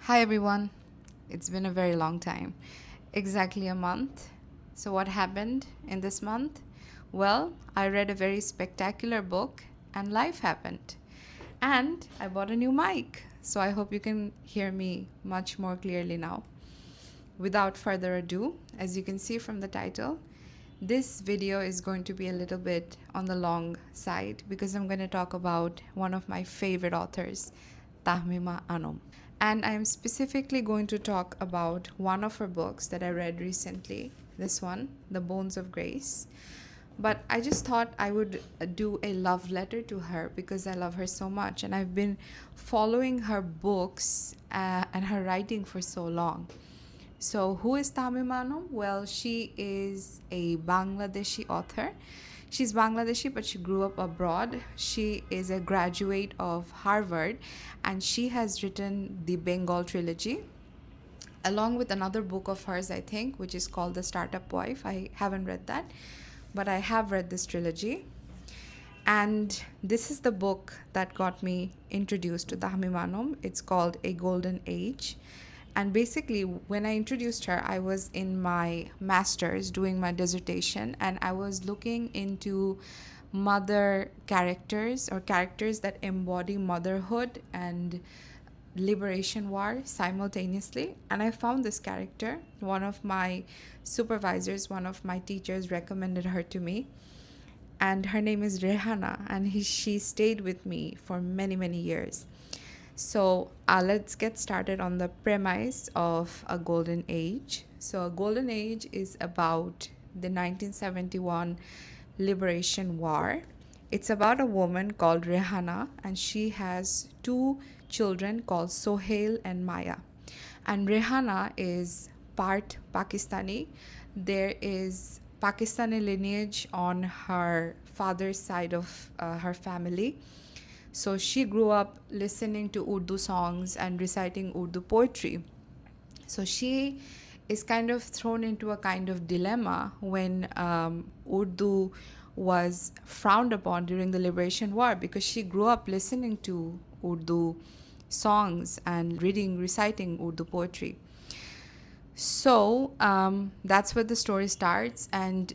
Hi everyone. It's been a very long time. Exactly a month. So, what happened in this month? Well, I read a very spectacular book and life happened. And I bought a new mic. So, I hope you can hear me much more clearly now. Without further ado, as you can see from the title, this video is going to be a little bit on the long side because I'm going to talk about one of my favorite authors, Tahmima Anam. And I'm specifically going to talk about one of her books that I read recently, this one, The Bones of Grace. But I just thought I would do a love letter to her because I love her so much. And I've been following her books and her writing for so long. So, who is Tahmima Anam? Well, she is a Bangladeshi author. She's Bangladeshi, but she grew up abroad. She is a graduate of Harvard, and she has written the Bengal Trilogy, along with another book of hers, I think, which is called The Startup Wife. I haven't read that, but I have read this trilogy. And this is the book that got me introduced to Tahmima Anam. It's called A Golden Age. And basically, when I introduced her, I was in my master's doing my dissertation, and I was looking into mother characters or characters that embody motherhood and liberation war simultaneously. And I found this character. One of my supervisors, one of my teachers recommended her to me. And her name is Rehana, and she stayed with me for many, many years. So let's get started on the premise of A Golden Age. So, A Golden Age is about the 1971 Liberation War. It's about a woman called Rehana, and she has two children called Sohail and Maya. And Rehana is part Pakistani. There is Pakistani lineage on her father's side of her family. So she grew up listening to Urdu songs and reciting Urdu poetry. So she is kind of thrown into a kind of dilemma when Urdu was frowned upon during the Liberation War, because she grew up listening to Urdu songs and reciting Urdu poetry. So that's where the story starts, and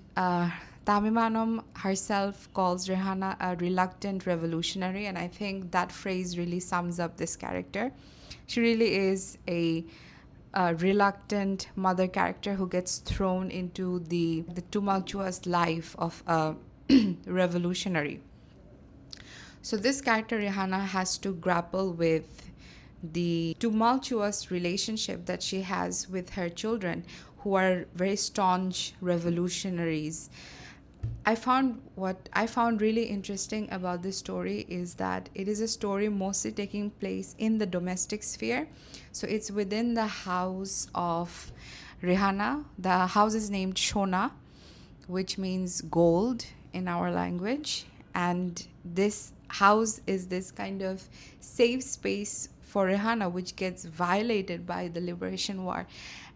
Tahmima Anam herself calls Rehana a reluctant revolutionary, and I think that phrase really sums up this character. She really is a reluctant mother character who gets thrown into the tumultuous life of a revolutionary. So this character Rihanna has to grapple with the tumultuous relationship that she has with her children, who are very staunch revolutionaries. What I found really interesting about this story is that it is a story mostly taking place in the domestic sphere. So it's within the house of Rihanna. The house is named Shona, which means gold in our language. And this house is this kind of safe space for Rihanna, which gets violated by the Liberation War.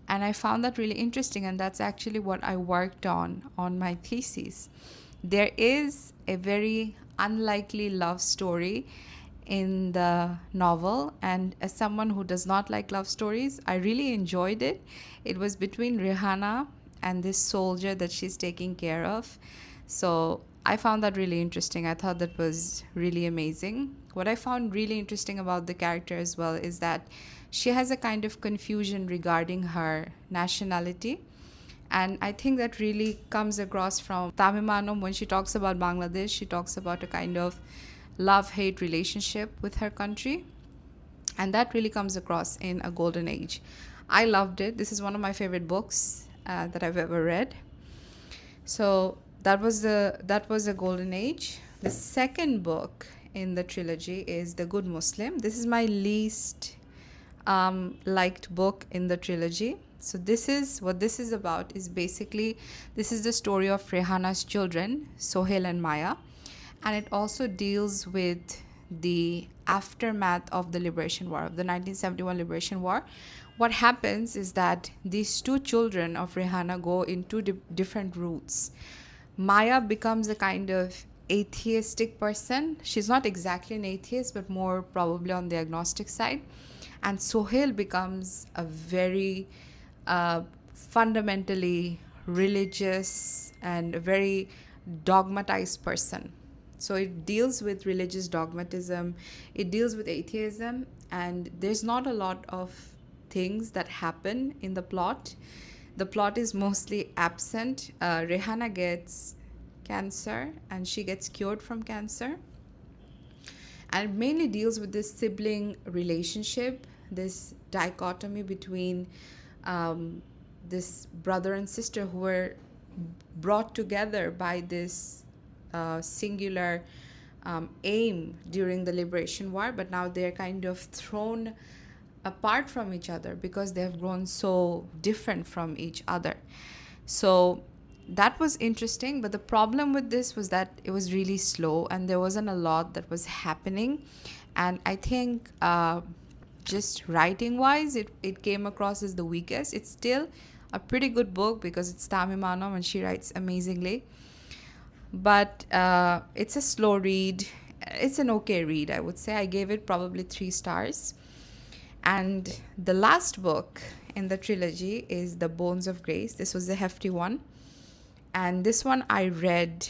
And I found that really interesting, and that's actually what I worked on my thesis. There is a very unlikely love story in the novel, and as someone who does not like love stories, I really enjoyed it. It was between Rihanna and this soldier that she's taking care of. So I found that really interesting. I thought that was really amazing. What I found really interesting about the character as well is that she has a kind of confusion regarding her nationality. And I think that really comes across from Tahmima Anam. When she talks about Bangladesh, she talks about a kind of love-hate relationship with her country. And that really comes across in A Golden Age. I loved it. This is one of my favorite books that I've ever read. So that was A Golden Age. The second book in the trilogy is The Good Muslim. This is my least liked book in the trilogy. So this is what this is about. Is basically, this is the story of Rehana's children, Sohail and Maya, and it also deals with the aftermath of the Liberation War, of the 1971 Liberation War. What happens is that these two children of Rehana go in two different routes. Maya becomes a kind of atheistic person. She's not exactly an atheist, but more probably on the agnostic side. and Sohail becomes a very fundamentally religious and a very dogmatized person. So it deals with religious dogmatism, it deals with atheism, and there's not a lot of things that happen in the plot. The plot is mostly absent. Rehana gets cancer and she gets cured from cancer. And it mainly deals with this sibling relationship, this dichotomy between this brother and sister who were brought together by this singular aim during the Liberation War, but now they're kind of thrown apart from each other because they have grown so different from each other. So that was interesting, but the problem with this was that it was really slow and there wasn't a lot that was happening. And I think just writing wise, it came across as the weakest. It's still a pretty good book because it's Tahmima Anam and she writes amazingly. But it's a slow read. It's an okay read, I would say. I gave it probably 3 stars. And the last book in the trilogy is The Bones of Grace. This was a hefty one. And this one I read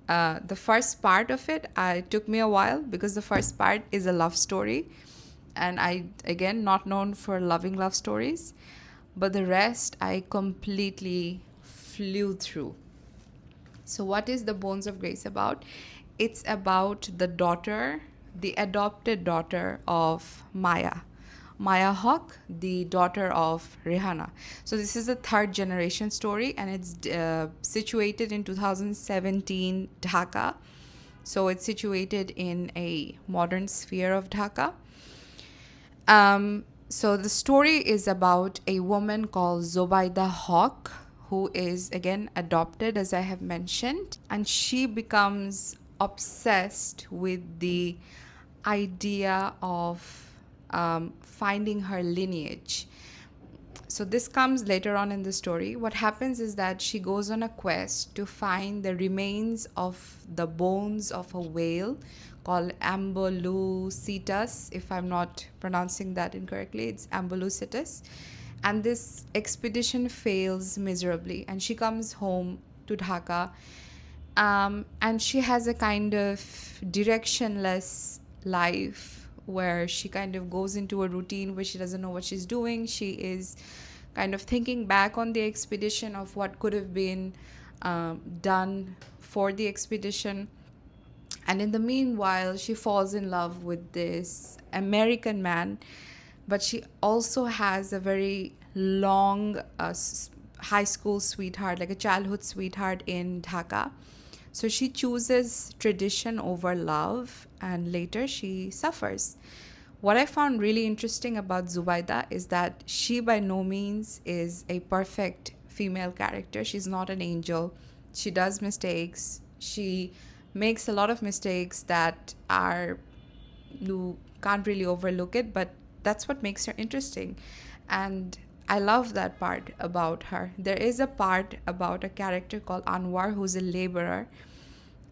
the first part of it. It took me a while because the first part is a love story. And I, again, not known for loving love stories. But the rest I completely flew through. So what is The Bones of Grace about? It's about the daughter, the adopted daughter of Maya Hawk, the daughter of Rehana. So this is a 3rd generation story and it's situated in 2017 Dhaka. So it's situated in a modern sphere of Dhaka. So the story is about a woman called Zobaida Hawk, who is again adopted, as I have mentioned, and she becomes obsessed with the idea of finding her lineage. So this comes later on in the story. What happens is that she goes on a quest to find the remains of the bones of a whale called Amboleucetus. If I'm not pronouncing that incorrectly, it's Amboleucetus. And this expedition fails miserably and she comes home to Dhaka. And she has a kind of directionless life where she kind of goes into a routine where she doesn't know what she's doing. She is kind of thinking back on the expedition of what could have been done for the expedition. And in the meanwhile, she falls in love with this American man, but she also has a very long high school sweetheart, like a childhood sweetheart in Dhaka. So she chooses tradition over love, and later she suffers. What I found really interesting about Zubaida is that she by no means is a perfect female character. She's not an angel. She does mistakes. She makes a lot of mistakes that are, you can't really overlook it, but that's what makes her interesting. And I love that part about her. There is a part about a character called Anwar, who's a laborer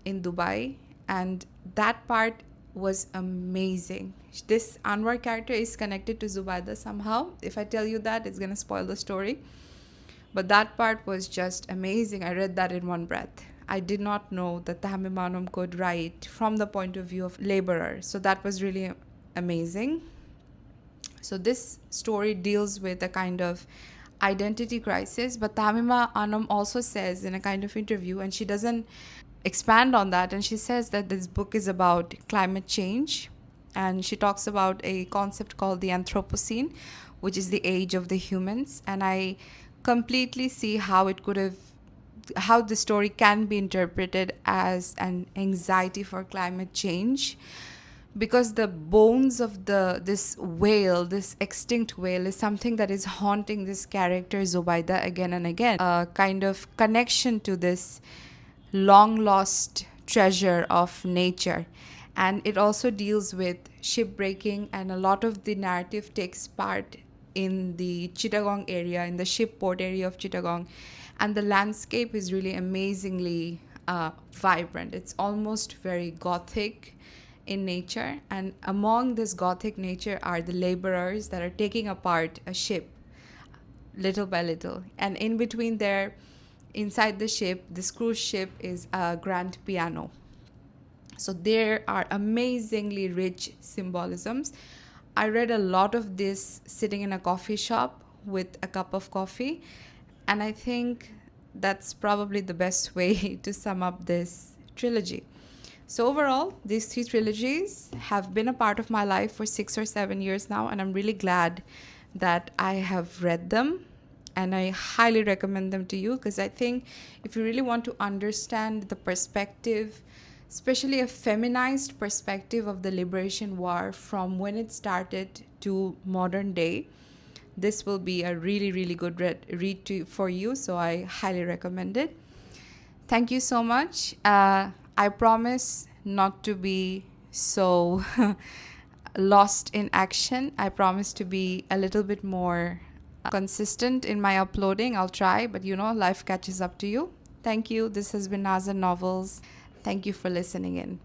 in Dubai, and that part was amazing. This Anwar character is connected to Zubaida somehow. If I tell you that, it's going to spoil the story. But that part was just amazing. I read that in one breath. I did not know that Tahmima Anam could write from the point of view of laborer. So that was really amazing. So this story deals with a kind of identity crisis, but Tahmima Anam also says in a kind of interview, and she doesn't expand on that, and she says that this book is about climate change, and she talks about a concept called the Anthropocene, which is the age of the humans. And I completely see how the story can be interpreted as an anxiety for climate change, because the bones of this whale, this extinct whale, is something that is haunting this character Zubaida again and again. A kind of connection to this long lost treasure of nature. And it also deals with shipbreaking, and a lot of the narrative takes part in the Chittagong area, in the ship port area of Chittagong. And the landscape is really amazingly vibrant. It's almost very gothic in nature, and among this gothic nature are the laborers that are taking apart a ship little by little. And in between there, inside the ship, this cruise ship is a grand piano. So there are amazingly rich symbolisms. I read a lot of this sitting in a coffee shop with a cup of coffee, and I think that's probably the best way to sum up this trilogy. So overall, these three trilogies have been a part of my life for 6 or 7 years now, and I'm really glad that I have read them, and I highly recommend them to you, because I think if you really want to understand the perspective, especially a feminized perspective of the liberation war from when it started to modern day, this will be a really, really good read for you. So I highly recommend it. Thank you so much. I promise not to be so lost in action. I promise to be a little bit more consistent in my uploading. I'll try, but life catches up to you. Thank you. This has been Nazan Novels. Thank you for listening in.